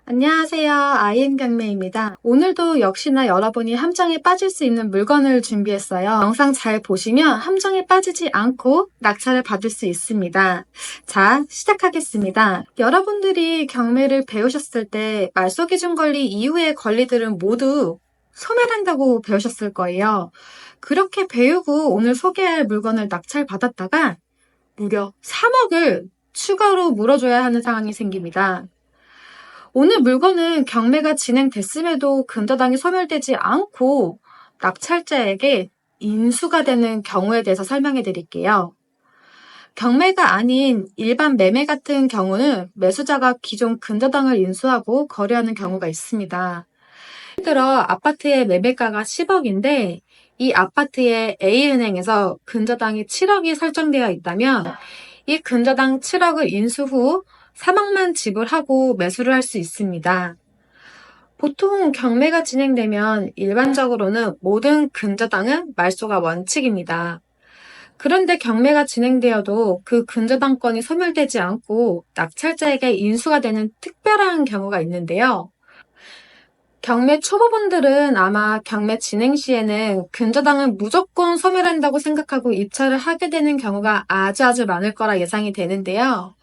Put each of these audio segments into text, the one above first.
안녕하세요. IM 경매입니다. 오늘도 역시나 여러분이 함정에 빠질 수 있는 물건을 준비했어요. 영상 잘 보시면 함정에 빠지지 않고 낙찰을 받을 수 있습니다. 자, 시작하겠습니다. 여러분들이 경매를 배우셨을 때 말소기준 권리 이후의 권리들은 모두 소멸한다고 배우셨을 거예요. 그렇게 배우고 오늘 소개할 물건을 낙찰받았다가 무려 3억을 추가로 물어줘야 하는 상황이 생깁니다. 오늘 물건은 경매가 진행됐음에도 근저당이 소멸되지 않고 낙찰자에게 인수가 되는 경우에 대해서 설명해 드릴게요. 경매가 아닌 일반 매매 같은 경우는 매수자가 기존 근저당을 인수하고 거래하는 경우가 있습니다. 예를 들어 아파트의 매매가가 10억인데 이 아파트의 A은행에서 근저당이 7억이 설정되어 있다면 이 근저당 7억을 인수 후 3억만 지불하고 매수를 할 수 있습니다. 보통 경매가 진행되면 일반적으로는 모든 근저당은 말소가 원칙입니다. 그런데 경매가 진행되어도 그 근저당권이 소멸되지 않고 낙찰자에게 인수가 되는 특별한 경우가 있는데요. 경매 초보분들은 아마 경매 진행 시에는 근저당을 무조건 소멸한다고 생각하고 입찰을 하게 되는 경우가 아주 많을 거라 예상이 되는데요.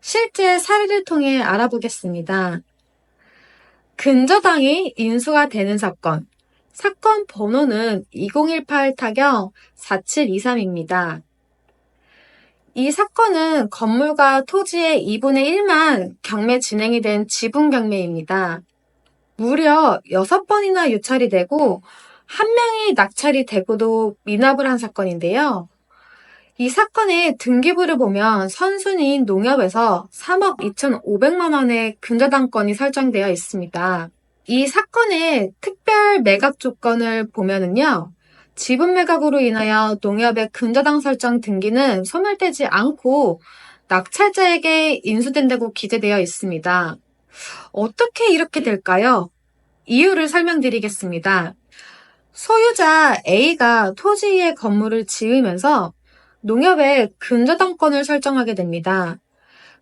실제 사례를 통해 알아보겠습니다. 근저당이 인수가 되는 사건. 사건 번호는 2018-4723입니다. 이 사건은 건물과 토지의 2분의 1만 경매 진행이 된 지분 경매입니다. 무려 6번이나 유찰이 되고 1명이 낙찰이 되고도 미납을 한 사건인데요. 이 사건의 등기부를 보면 선순위인 농협에서 3억 2,500만 원의 근저당권이 설정되어 있습니다. 이 사건의 특별 매각 조건을 보면은요. 지분 매각으로 인하여 농협의 근저당 설정 등기는 소멸되지 않고 낙찰자에게 인수된다고 기재되어 있습니다. 어떻게 이렇게 될까요? 이유를 설명드리겠습니다. 소유자 A가 토지 위에 건물을 지으면서 농협에 근저당권을 설정하게 됩니다.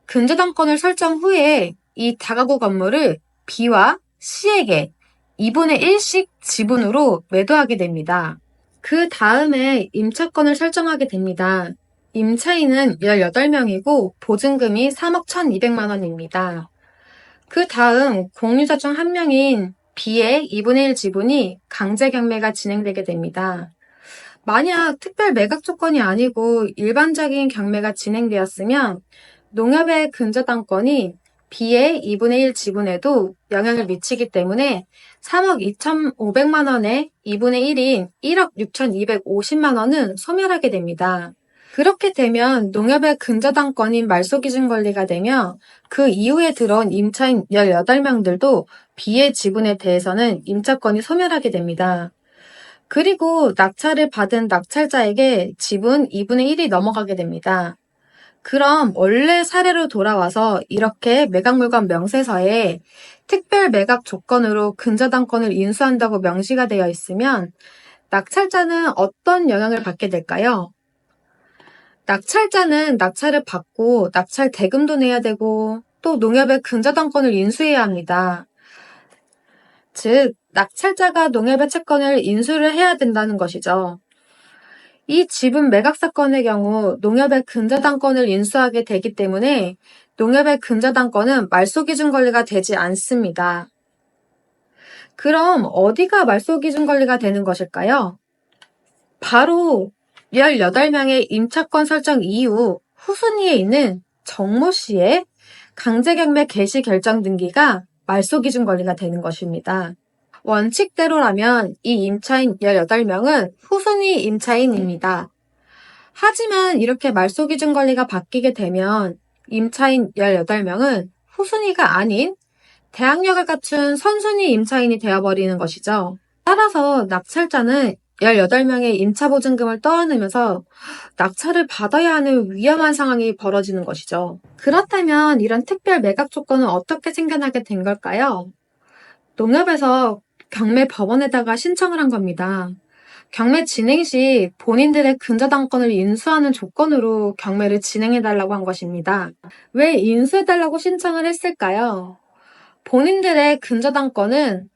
근저당권을 설정 후에 이 다가구 건물을 B와 C에게 2분의 1씩 지분으로 매도하게 됩니다. 그 다음에 임차권을 설정하게 됩니다. 임차인은 18명이고 보증금이 3억 1,200만 원입니다. 그 다음 공유자 중 한 명인 B의 2분의 1 지분이 강제 경매가 진행되게 됩니다. 만약 특별 매각 조건이 아니고 일반적인 경매가 진행되었으면 농협의 근저당권이 B의 2분의 1 지분에도 영향을 미치기 때문에 3억 2,500만 원의 2분의 1인 1억 6,250만 원은 소멸하게 됩니다. 그렇게 되면 농협의 근저당권인 말소기준 권리가 되며 그 이후에 들어온 임차인 18명들도 B의 지분에 대해서는 임차권이 소멸하게 됩니다. 그리고 낙찰을 받은 낙찰자에게 지분 2분의 1이 넘어가게 됩니다. 그럼 원래 사례로 돌아와서 이렇게 매각물건 명세서에 특별 매각 조건으로 근저당권을 인수한다고 명시가 되어 있으면 낙찰자는 어떤 영향을 받게 될까요? 낙찰자는 낙찰을 받고 낙찰 대금도 내야 되고 또 농협의 근저당권을 인수해야 합니다. 즉, 낙찰자가 농협의 채권을 인수를 해야 된다는 것이죠. 이 지분 매각 사건의 경우 농협의 근저당권을 인수하게 되기 때문에 농협의 근저당권은 말소기준 권리가 되지 않습니다. 그럼 어디가 말소기준 권리가 되는 것일까요? 바로 18명의 임차권 설정 이후 후순위에 있는 정모 씨의 강제경매 개시 결정 등기가 말소기준 권리가 되는 것입니다. 원칙대로라면 이 임차인 18명은 후순위 임차인입니다. 하지만 이렇게 말소기준 권리가 바뀌게 되면 임차인 18명은 후순위가 아닌 대항력을 갖춘 선순위 임차인이 되어버리는 것이죠. 따라서 낙찰자는 18명의 임차보증금을 떠안으면서 낙찰을 받아야 하는 위험한 상황이 벌어지는 것이죠. 그렇다면 이런 특별 매각 조건은 어떻게 생겨나게 된 걸까요? 농협에서 경매 법원에다가 신청을 한 겁니다. 경매 진행 시 본인들의 근저당권을 인수하는 조건으로 경매를 진행해달라고 한 것입니다. 왜 인수해달라고 신청을 했을까요? 본인들의 근저당권은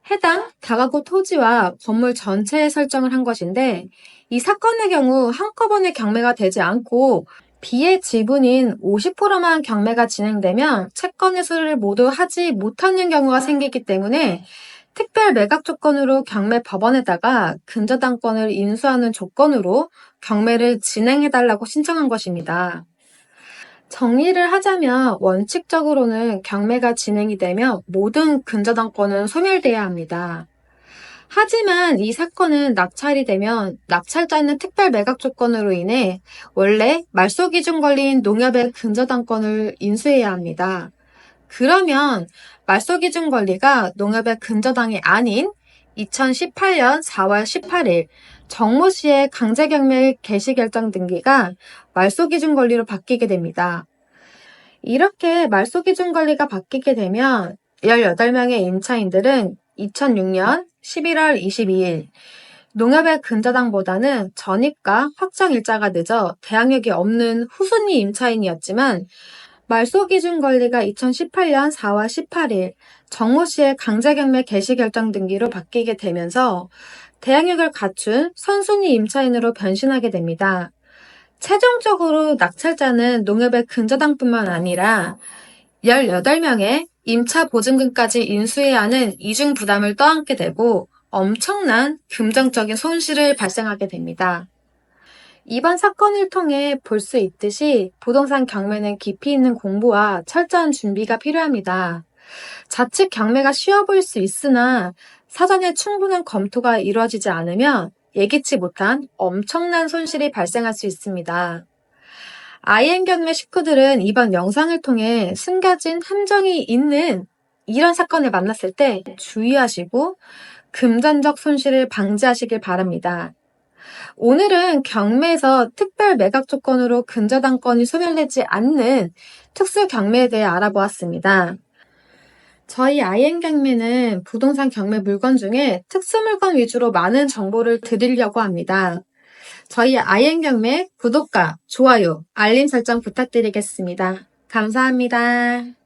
해당 다가구 토지와 건물 전체에 설정을 한 것인데, 이 사건의 경우 한꺼번에 경매가 되지 않고 비의 지분인 50%만 경매가 진행되면 채권 회수를 모두 하지 못하는 경우가 생기기 때문에 특별 매각 조건으로 경매 법원에다가 근저당권을 인수하는 조건으로 경매를 진행해달라고 신청한 것입니다. 정리를 하자면 원칙적으로는 경매가 진행이 되면 모든 근저당권은 소멸돼야 합니다. 하지만 이 사건은 낙찰이 되면 낙찰자는 특별 매각 조건으로 인해 원래 말소 기준 권리인 농협의 근저당권을 인수해야 합니다. 그러면 말소 기준 권리가 농협의 근저당이 아닌 2018년 4월 18일 정모 씨의 강제경매 개시결정 등기가 말소 기준 권리로 바뀌게 됩니다. 이렇게 말소 기준 권리가 바뀌게 되면 18명의 임차인들은 2006년 11월 22일 농협의 근저당보다는 전입과 확정 일자가 늦어 대항력이 없는 후순위 임차인이었지만 말소 기준 권리가 2018년 4월 18일 정모 씨의 강제경매 개시결정 등기로 바뀌게 되면서 대항력을 갖춘 선순위 임차인으로 변신하게 됩니다. 최종적으로 낙찰자는 농협의 근저당뿐만 아니라 18명의 임차 보증금까지 인수해야 하는 이중 부담을 떠안게 되고 엄청난 금전적인 손실을 발생하게 됩니다. 이번 사건을 통해 볼 수 있듯이 부동산 경매는 깊이 있는 공부와 철저한 준비가 필요합니다. 자칫 경매가 쉬워 보일 수 있으나 사전에 충분한 검토가 이루어지지 않으면 예기치 못한 엄청난 손실이 발생할 수 있습니다. IN 경매 식구들은 이번 영상을 통해 숨겨진 함정이 있는 이런 사건을 만났을 때 주의하시고 금전적 손실을 방지하시길 바랍니다. 오늘은 경매에서 특별 매각 조건으로 근저당권이 소멸되지 않는 특수 경매에 대해 알아보았습니다. 저희 IN 경매는 부동산 경매 물건 중에 특수 물건 위주로 많은 정보를 드리려고 합니다. 저희 IN 경매 구독과 좋아요, 알림 설정 부탁드리겠습니다. 감사합니다.